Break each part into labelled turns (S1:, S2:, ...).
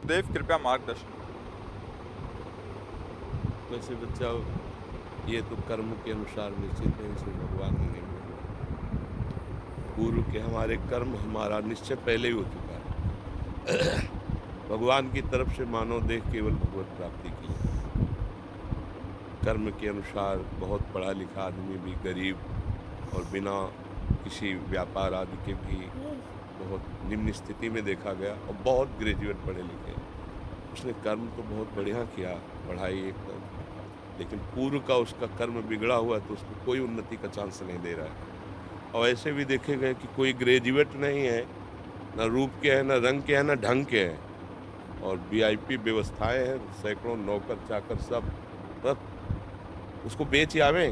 S1: देव कृपया मार्गदर्शन।
S2: वैसे बच्चा, ये तो कर्म के अनुसार निश्चित है, इसे भगवान ने नहीं बोला। पूर्व के हमारे कर्म, हमारा निश्चय पहले ही हो चुका है। भगवान की तरफ से मानव देह केवल भगवत प्राप्ति के लिए। कर्म के अनुसार बहुत पढ़ा लिखा आदमी भी गरीब और बिना किसी व्यापार आदि के भी बहुत निम्न स्थिति में देखा गया, और बहुत ग्रेजुएट पढ़े लिखे। उसने कर्म तो बहुत बढ़िया किया, पढ़ाई एकदम, लेकिन पूर्व का उसका कर्म बिगड़ा हुआ तो उसको कोई उन्नति का चांस नहीं दे रहा है। और ऐसे भी देखे गए कि कोई ग्रेजुएट नहीं है, ना रूप के हैं, ना रंग के हैं, ना ढंग के हैं, और वीआईपी व्यवस्थाएं हैं, सैकड़ों नौकर चाकर सब उसको बेच आवे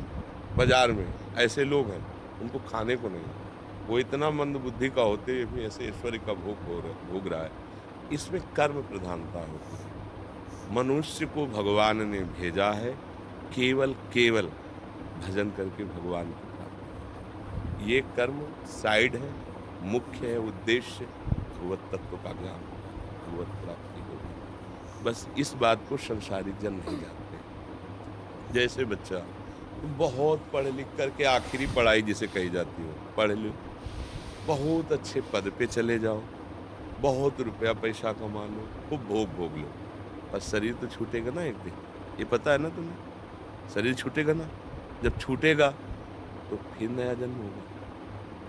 S2: बाजार में। ऐसे लोग हैं, उनको खाने को नहीं। वो इतना मंदबुद्धि का होते हुए भी ऐसे ऐश्वर्य का भोग रहा है। इसमें कर्म प्रधानता होती है। मनुष्य को भगवान ने भेजा है केवल केवल भजन करके भगवान की प्राप्ति। ये कर्म साइड है, मुख्य है उद्देश्य भगवत तत्व का ज्ञान, भगवत प्राप्ति होगी। बस इस बात को संसारिक जन नहीं जानते। जैसे बच्चा बहुत पढ़ लिख करके आखिरी पढ़ाई जिसे कही जाती हो, पढ़ लो, बहुत अच्छे पद पे चले जाओ, बहुत रुपया पैसा कमा लो, खूब भोग भोग लो, और शरीर तो छूटेगा ना एक दिन। ये पता है ना तुम्हें? शरीर छूटेगा ना। जब छूटेगा तो फिर नया जन्म होगा,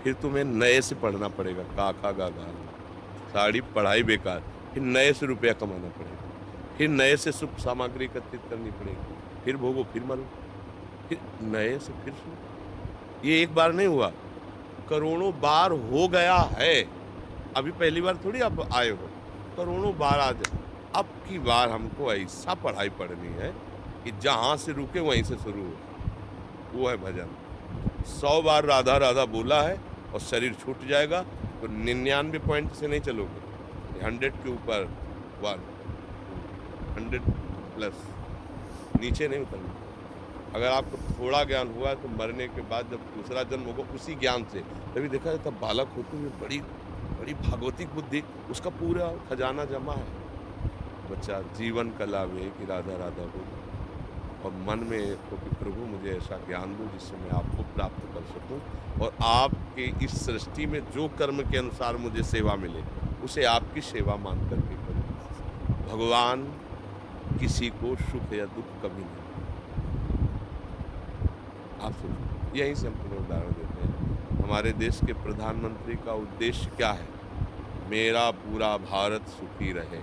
S2: फिर तुम्हें नए से पढ़ना पड़ेगा, का खा गा गा, सारी पढ़ाई बेकार, फिर नए से रुपया कमाना पड़ेगा, फिर नए से सुख सामग्री एकत्रित करनी पड़ेगी, फिर भोगो, फिर मरो, फिर नए से फिर शुरू। ये एक बार नहीं हुआ, करोड़ों बार हो गया है। अभी पहली बार थोड़ी आप आए हो, करोड़ों बार आ जाए। अब की बार हमको ऐसा पढ़ाई पढ़नी है कि जहां से रुके वहीं से शुरू हो। वो है भजन। 100 बार राधा राधा बोला है और शरीर छूट जाएगा तो 99 पॉइंट से नहीं चलोगे, 100 के ऊपर 100 प्लस, नीचे नहीं उतरना। अगर आपको थोड़ा ज्ञान हुआ है तो मरने के बाद जब दूसरा जन्म होगा उसी ज्ञान से, तभी देखा जाता बालक होते हुए बड़ी बड़ी भागवतिक बुद्धि, उसका पूरा खजाना जमा है। बच्चा जीवन का लाभ है कि राधा राधा हो, और मन में हो कि प्रभु मुझे ऐसा ज्ञान दो जिससे मैं आपको प्राप्त कर सकूं, और आपके इस सृष्टि में जो कर्म के अनुसार मुझे सेवा मिले उसे आपकी सेवा मान करके करूं। भगवान किसी को सुख या दुख कभी नहीं। आप सुनिए, यहीं से हम तुम्हें उदाहरण देते हैं। हमारे देश के प्रधानमंत्री का उद्देश्य क्या है? मेरा पूरा भारत सुखी रहे।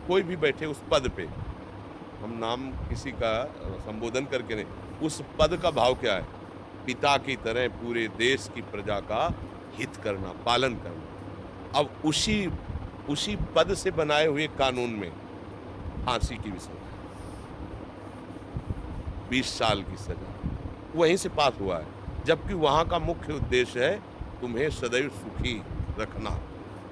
S2: कोई भी बैठे उस पद पे, हम नाम किसी का संबोधन करके नहीं, उस पद का भाव क्या है? पिता की तरह पूरे देश की प्रजा का हित करना, पालन करना। अब उसी पद से बनाए हुए कानून में फांसी की भी सजा, 20 साल की सजा वहीं से पास हुआ है, जबकि वहां का मुख्य उद्देश्य है तुम्हें सदैव सुखी रखना,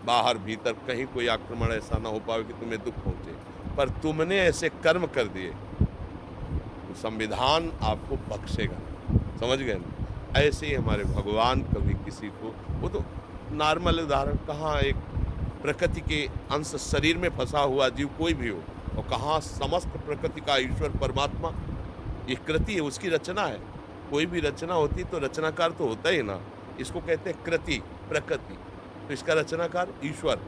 S2: बाहर भीतर कहीं कोई आक्रमण ऐसा ना हो पाए कि तुम्हें दुख पहुंचे। पर तुमने ऐसे कर्म कर दिए तो संविधान आपको बख्शेगा। समझ गए ना? ऐसे ही हमारे भगवान कभी किसी को, वो तो नॉर्मल उदाहरण, कहाँ एक प्रकृति के अंश शरीर में फंसा हुआ जीव कोई भी हो, और कहाँ समस्त प्रकृति का ईश्वर परमात्मा, ये कृति है, उसकी रचना है। कोई भी रचना होती तो रचनाकार तो होता ही ना। इसको कहते हैं कृति, प्रकृति, तो इसका रचनाकार ईश्वर।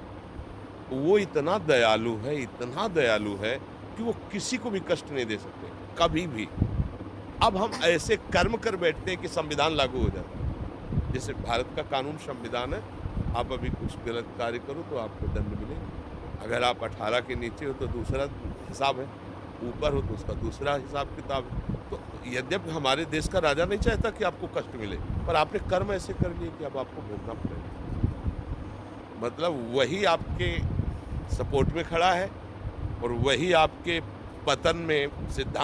S2: वो इतना दयालु है, इतना दयालु है कि वो किसी को भी कष्ट नहीं दे सकते कभी भी। अब हम ऐसे कर्म कर बैठते हैं कि संविधान लागू हो जाता है। जैसे भारत का कानून संविधान है, आप अभी कुछ गलत कार्य करो तो आपको दंड मिलेगा। अगर आप 18 के नीचे हो तो दूसरा हिसाब है, ऊपर हो तो उसका दूसरा हिसाब किताब है। तो यद्यपि हमारे देश का राजा नहीं चाहता कि आपको कष्ट मिले, पर आपने कर्म ऐसे कर लिए कि अब आपको भोगना पड़ेगा। मतलब वही आपके सपोर्ट में खड़ा है और वही आपके पतन में सिद्धांत